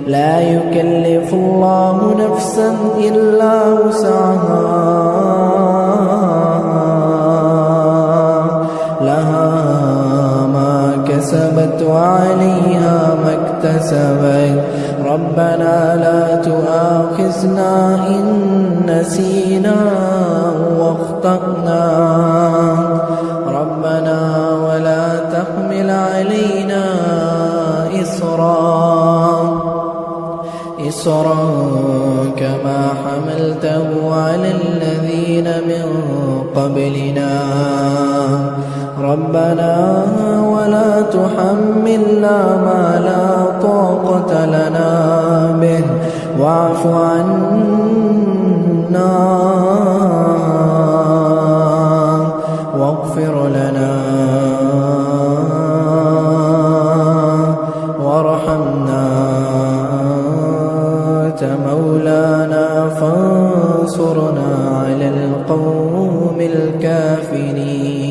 لا يكلف الله نفسا إلا وسعها لها ما كسبت وعليها ما اكتسبت ربنا لا تؤاخذنا إن نسينا واخطأنا ربنا ولا تحمل علينا إصرا كما حملته على الذين من قبلنا ربنا ولا تحملنا ما لا طاقة لنا به واعف عنا واغفر لنا وارحمنا أنت مولانا فانصرنا على القوم الكافرين.